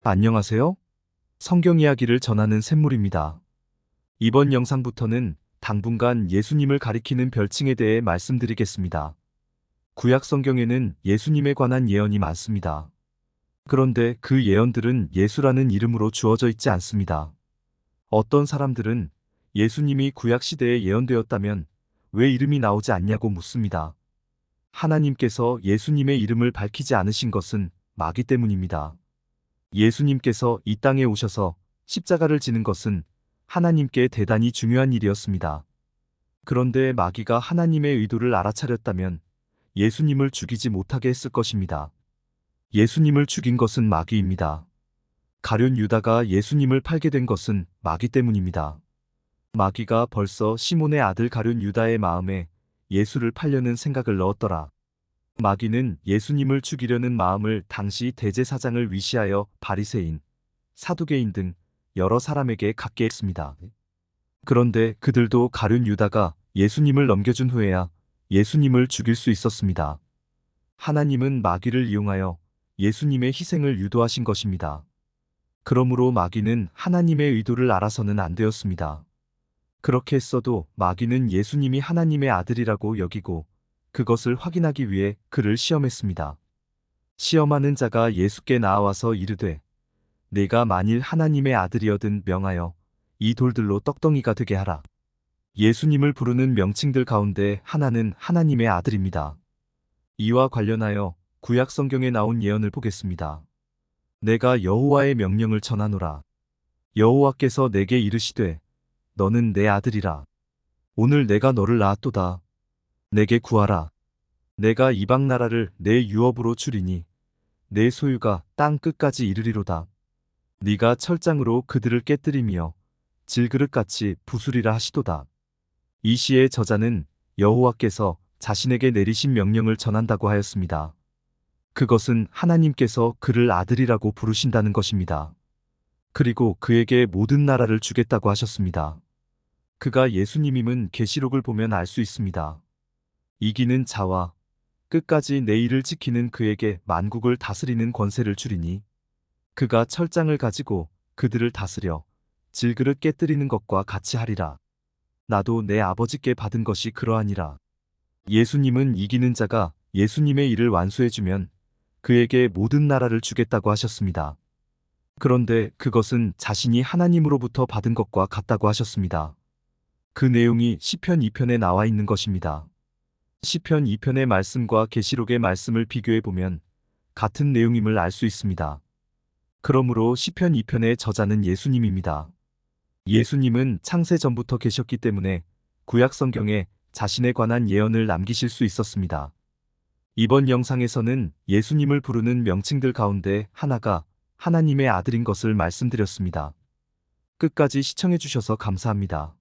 안녕하세요. 성경 이야기를 전하는 샘물입니다. 이번 영상부터는 당분간 예수님을 가리키는 별칭에 대해 말씀드리겠습니다. 구약 성경에는 예수님에 관한 예언이 많습니다. 그런데 그 예언들은 예수라는 이름으로 주어져 있지 않습니다. 어떤 사람들은 예수님이 구약 시대에 예언되었다면 왜 이름이 나오지 않냐고 묻습니다. 하나님께서 예수님의 이름을 밝히지 않으신 것은 마귀 때문입니다. 예수님께서 이 땅에 오셔서 십자가를 지는 것은 하나님께 대단히 중요한 일이었습니다. 그런데 마귀가 하나님의 의도를 알아차렸다면 예수님을 죽이지 못하게 했을 것입니다. 예수님을 죽인 것은 마귀입니다. 가룟 유다가 예수님을 팔게 된 것은 마귀 때문입니다. 마귀가 벌써 시몬의 아들 가룟 유다의 마음에 예수를 팔려는 생각을 넣었더라. 마귀는 예수님을 죽이려는 마음을 당시 대제사장을 위시하여 바리새인, 사두개인 등 여러 사람에게 갖게 했습니다. 그런데 그들도 가룟 유다가 예수님을 넘겨준 후에야 예수님을 죽일 수 있었습니다. 하나님은 마귀를 이용하여 예수님의 희생을 유도하신 것입니다. 그러므로 마귀는 하나님의 의도를 알아서는 안 되었습니다. 그렇게 했어도 마귀는 예수님이 하나님의 아들이라고 여기고 그것을 확인하기 위해 그를 시험했습니다. 시험하는 자가 예수께 나아와서 이르되 내가 만일 하나님의 아들이어든 명하여 이 돌들로 떡덩이가 되게 하라. 예수님을 부르는 명칭들 가운데 하나는 하나님의 아들입니다. 이와 관련하여 구약 성경에 나온 예언을 보겠습니다. 내가 여호와의 명령을 전하노라. 여호와께서 내게 이르시되 너는 내 아들이라. 오늘 내가 너를 낳았도다. 내게 구하라. 내가 이방 나라를 내 유업으로 주리니 내 소유가 땅 끝까지 이르리로다. 네가 철장으로 그들을 깨뜨리며 질그릇같이 부수리라 하시도다. 이 시의 저자는 여호와께서 자신에게 내리신 명령을 전한다고 하였습니다. 그것은 하나님께서 그를 아들이라고 부르신다는 것입니다. 그리고 그에게 모든 나라를 주겠다고 하셨습니다. 그가 예수님임은 계시록을 보면 알 수 있습니다. 이기는 자와 끝까지 내 일을 지키는 그에게 만국을 다스리는 권세를 주리니 그가 철장을 가지고 그들을 다스려 질그릇 깨뜨리는 것과 같이 하리라. 나도 내 아버지께 받은 것이 그러하니라. 예수님은 이기는 자가 예수님의 일을 완수해주면 그에게 모든 나라를 주겠다고 하셨습니다. 그런데 그것은 자신이 하나님으로부터 받은 것과 같다고 하셨습니다. 그 내용이 시편 2편에 나와 있는 것입니다. 시편 2편의 말씀과 계시록의 말씀을 비교해 보면 같은 내용임을 알 수 있습니다. 그러므로 시편 2편의 저자는 예수님입니다. 예수님은 창세 전부터 계셨기 때문에 구약 성경에 자신에 관한 예언을 남기실 수 있었습니다. 이번 영상에서는 예수님을 부르는 명칭들 가운데 하나가 하나님의 아들인 것을 말씀드렸습니다. 끝까지 시청해 주셔서 감사합니다.